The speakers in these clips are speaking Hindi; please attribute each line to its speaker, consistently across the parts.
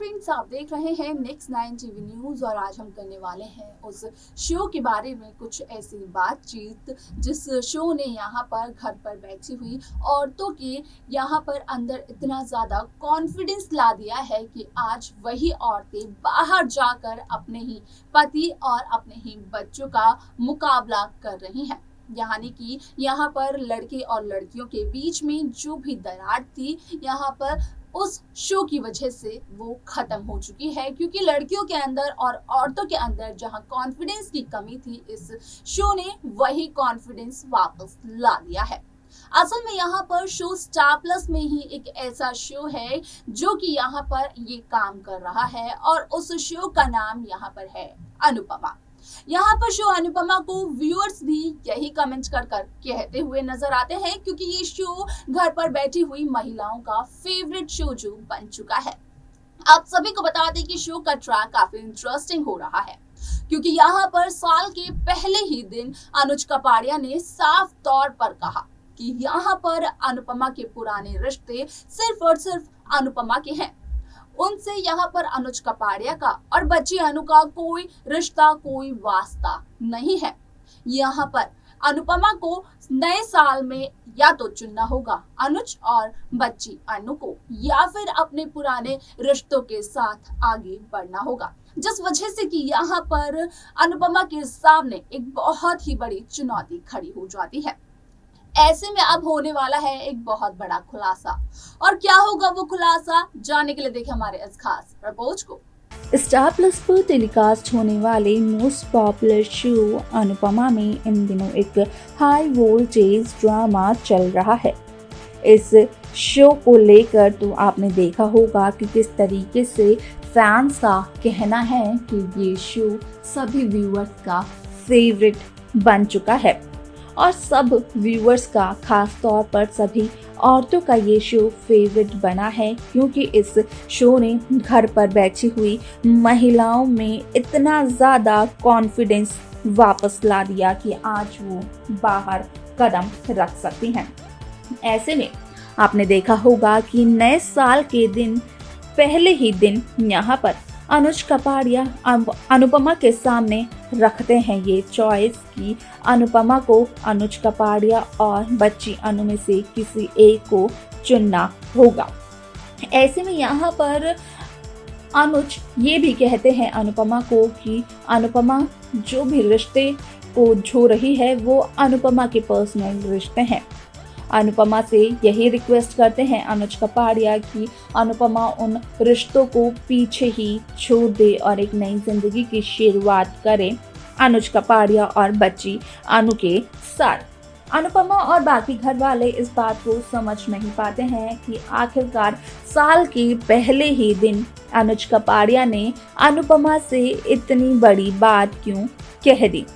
Speaker 1: फ्रेंड्स, आप देख रहे हैं नेक्स्ट 9 टीवी न्यूज और आज हम करने वाले हैं उस शो के बारे में कुछ ऐसी बातचीत जिस शो ने यहाँ पर घर पर बैठी हुई औरतों के यहाँ पर अंदर इतना ज़्यादा कॉन्फिडेंस ला दिया है कि आज वही औरतें बाहर जाकर अपने ही पति और अपने ही बच्चों का मुकाबला कर रही हैं। यानी कि यहाँ पर लड़के और लड़कियों के बीच में जो भी दरार थी यहाँ पर उस शो की वजह से वो खत्म हो चुकी है, क्योंकि लड़कियों के अंदर और औरतों के अंदर जहां कॉन्फिडेंस की कमी थी, इस शो ने वही कॉन्फिडेंस वापस ला दिया है। असल में यहाँ पर शो स्टार प्लस में ही एक ऐसा शो है जो कि यहाँ पर ये काम कर रहा है और उस शो का नाम यहाँ पर है अनुपमा। यहाँ पर शो अनुपमा को व्यूअर्स भी यही कमेंट कर कहते हुए नजर आते हैं, क्योंकि ये शो घर पर बैठी हुई महिलाओं का फेवरेट शो जो बन चुका है। आप सभी को बता दें कि शो का ट्रैक काफी इंटरेस्टिंग हो रहा है, क्योंकि यहाँ पर साल के पहले ही दिन अनुज कपाड़िया ने साफ तौर पर कहा कि यहाँ पर अनुपमा के पुराने रिश्ते सिर्फ और सिर्फ अनुपमा के हैं। उनसे यहाँ पर अनुज कपाड़िया का और बच्ची अनु का कोई रिश्ता, कोई वास्ता नहीं है। यहाँ पर अनुपमा को नए साल में या तो चुनना होगा अनुज और बच्ची अनु को, या फिर अपने पुराने रिश्तों के साथ आगे बढ़ना होगा, जिस वजह से कि यहाँ पर अनुपमा के सामने एक बहुत ही बड़ी चुनौती खड़ी हो जाती है। ऐसे में अब होने वाला है एक बहुत बड़ा खुलासा, और क्या होगा वो खुलासा, जानने के लिए देखें हमारे इस खास रिपोर्ट को।
Speaker 2: स्टार प्लस पर टेलीकास्ट होने वाले मोस्ट पॉपुलर शो अनुपमा में इन दिनों एक हाई वोल्टेज ड्रामा चल रहा है। इस शो को लेकर तो आपने देखा होगा कि किस तरीके से फैंस का कहना है कि ये शो सभी व्यूअर्स का फेवरेट बन चुका है, और सब व्यूअर्स का, खास तौर पर सभी औरतों का ये शो फेवरेट बना है, क्योंकि इस शो ने घर पर बैठी हुई महिलाओं में इतना ज़्यादा कॉन्फिडेंस वापस ला दिया कि आज वो बाहर कदम रख सकती हैं। ऐसे में आपने देखा होगा कि नए साल के दिन पहले ही दिन यहाँ पर अनुज कपाड़िया अनुपमा के सामने रखते हैं ये चॉइस कि अनुपमा को अनुज कपाड़िया और बच्ची अनु में से किसी एक को चुनना होगा। ऐसे में यहाँ पर अनुज ये भी कहते हैं अनुपमा को कि अनुपमा जो भी रिश्ते को झो रही है वो अनुपमा के पर्सनल रिश्ते हैं। अनुपमा से यही रिक्वेस्ट करते हैं अनुज कपाड़िया कि अनुपमा उन रिश्तों को पीछे ही छोड़ दे और एक नई जिंदगी की शुरुआत करे अनुज कपाड़िया और बच्ची अनु के साथ। अनुपमा और बाकी घर वाले इस बात को समझ नहीं पाते हैं कि आखिरकार साल के पहले ही दिन अनुज कपाड़िया ने अनुपमा से इतनी बड़ी बात क्यों कह दी,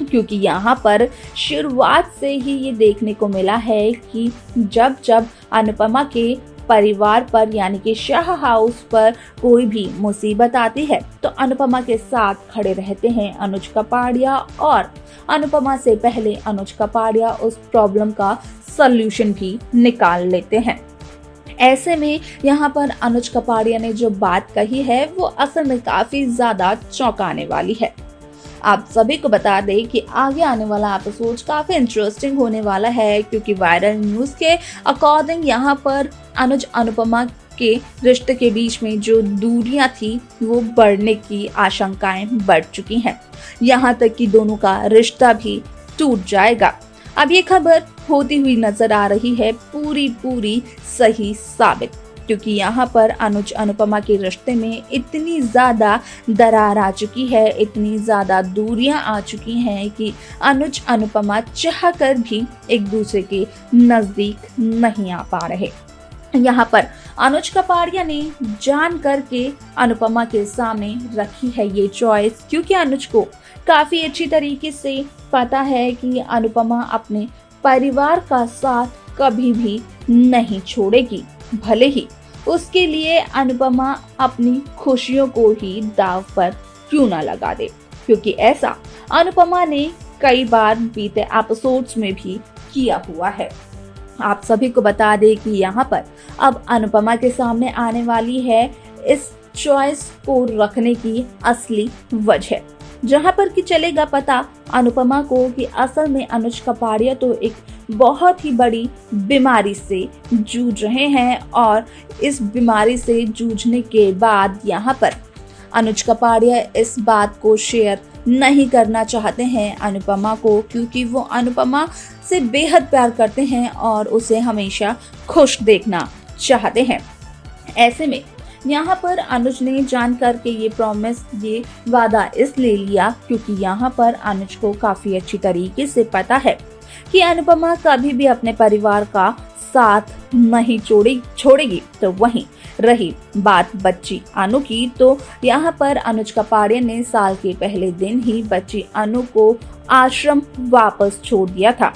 Speaker 2: क्योंकि यहाँ पर शुरुआत से ही ये देखने को मिला है कि जब जब अनुपमा के परिवार पर यानी कि शाह हाउस पर कोई भी मुसीबत आती है तो अनुपमा के साथ खड़े रहते हैं अनुज कपाड़िया, और अनुपमा से पहले अनुज कपाड़िया उस प्रॉब्लम का सल्यूशन भी निकाल लेते हैं। ऐसे में यहाँ पर अनुज कपाड़िया ने जो बात कही है वो असल में काफी ज्यादा चौंकाने वाली है। आप सभी को बता दें कि आगे आने वाला एपिसोड काफी इंटरेस्टिंग होने वाला है, क्योंकि वायरल न्यूज के अकॉर्डिंग यहाँ पर अनुज अनुपमा के रिश्ते के बीच में जो दूरियां थी वो बढ़ने की आशंकाएं बढ़ चुकी हैं। यहाँ तक कि दोनों का रिश्ता भी टूट जाएगा। अब ये खबर होती हुई नजर आ रही है पूरी सही साबित, क्योंकि यहाँ पर अनुज अनुपमा के रिश्ते में इतनी ज़्यादा दरार आ चुकी है, इतनी ज़्यादा दूरियां आ चुकी हैं कि अनुज अनुपमा चाहकर भी एक दूसरे के नज़दीक नहीं आ पा रहे। यहाँ पर अनुज कपाड़िया ने जान करके अनुपमा के सामने रखी है ये चॉइस, क्योंकि अनुज को काफ़ी अच्छी तरीके से पता है कि अनुपमा अपने परिवार का साथ कभी भी नहीं छोड़ेगी, भले ही उसके लिए अनुपमा अपनी खुशियों को ही दांव पर क्यों ना लगा दे, क्योंकि ऐसा अनुपमा ने कई बार बीते एपिसोड्स में भी किया हुआ है। आप सभी को बता दें कि यहाँ पर अब अनुपमा के सामने आने वाली है इस चॉइस को रखने की असली वजह, जहां पर कि चलेगा पता अनुपमा को कि असल में अनुज कपाड़िया तो एक बहुत ही बड़ी बीमारी से जूझ रहे हैं और इस बीमारी से जूझने के बाद यहाँ पर अनुज कपाड़िया इस बात को शेयर नहीं करना चाहते हैं अनुपमा को, क्योंकि वो अनुपमा से बेहद प्यार करते हैं और उसे हमेशा खुश देखना चाहते हैं। ऐसे में यहाँ पर अनुज ने जानकर के ये वादा इसलिए लिया क्योंकि यहाँ पर अनुज को काफी अच्छी तरीके से पता है कि अनुपमा कभी भी अपने परिवार का साथ नहीं छोड़ेगी। तो वहीं रही बात बच्ची अनु की, तो यहाँ पर अनुज कपाड़िया ने साल के पहले दिन ही बच्ची अनु को आश्रम वापस छोड़ दिया था।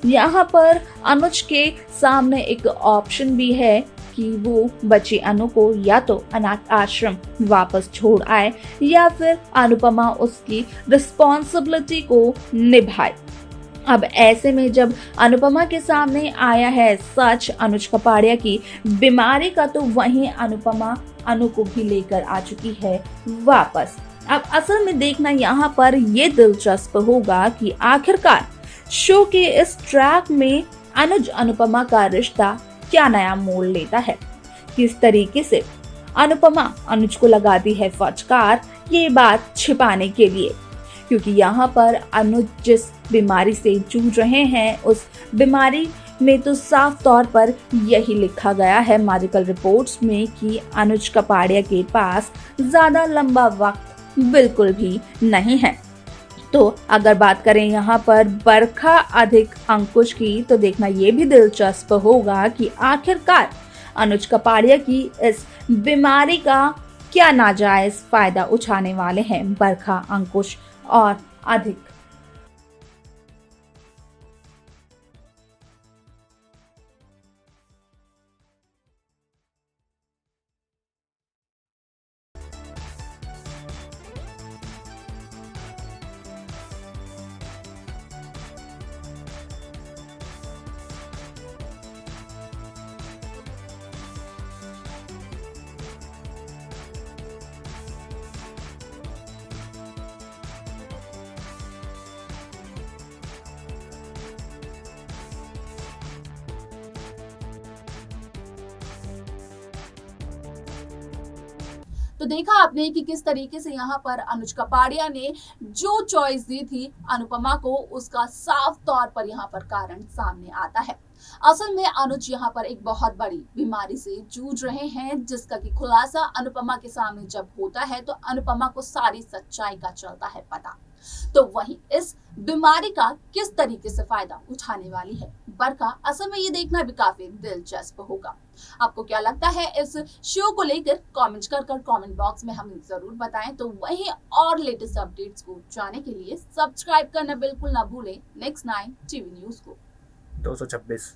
Speaker 2: यहाँ पर अनुज के सामने एक ऑप्शन भी है कि वो बच्ची अनु को या तो अनाथ आश्रम वापस छोड़ आए या फिर अनुपमा उसकी रिस्पॉन्सिबिलिटी को निभाए। अब ऐसे में जब अनुपमा के सामने आया है सच अनुज कपाड़िया की बीमारी का, तो वहीं अनुपमा अनु को भी लेकर आ चुकी है वापस। अब असल में देखना यहाँ पर ये दिलचस्प होगा कि आखिरकार शो के इस ट्रैक में अनुज अनुपमा का रिश्ता क्या नया मोड़ लेता है, किस तरीके से अनुपमा अनुज को लगाती है फटकार, ये बात छिपाने के लिए, क्योंकि यहाँ पर अनुज जिस बीमारी से जूझ रहे हैं उस बीमारी में तो साफ तौर पर यही लिखा गया है मेडिकल रिपोर्ट्स में कि अनुज कपाड़िया के पास ज्यादा लंबा वक्त बिल्कुल भी नहीं है। तो अगर बात करें यहाँ पर बरखा अधिक अंकुश की, तो देखना ये भी दिलचस्प होगा कि आखिरकार अनुज कपाड़िया की इस बीमारी का क्या नाजायज फायदा उठाने वाले हैं बरखा अंकुश और अधिक।
Speaker 1: तो देखा आपने कि किस तरीके से यहाँ पर अनुज कपाड़िया ने जो चॉइस दी थी अनुपमा को, उसका साफ तौर पर यहाँ पर कारण सामने आता है। असल में अनुज यहाँ पर एक बहुत बड़ी बीमारी से जूझ रहे हैं, जिसका कि खुलासा अनुपमा के सामने जब होता है तो अनुपमा को सारी सच्चाई का चलता है पता। तो वहीं इस बीमारी का किस तरीके से फायदा उठाने वाली है बरखा, असल में ये देखना भी काफी दिलचस्प होगा। आपको क्या लगता है इस शो को लेकर? कमेंट कर कमेंट बॉक्स में हमें जरूर बताएं। तो वहीं और लेटेस्ट अपडेट्स को जानने के लिए सब्सक्राइब करना बिल्कुल ना भूलें नेक्स्ट 9 टीवी न्यूज को।
Speaker 3: 226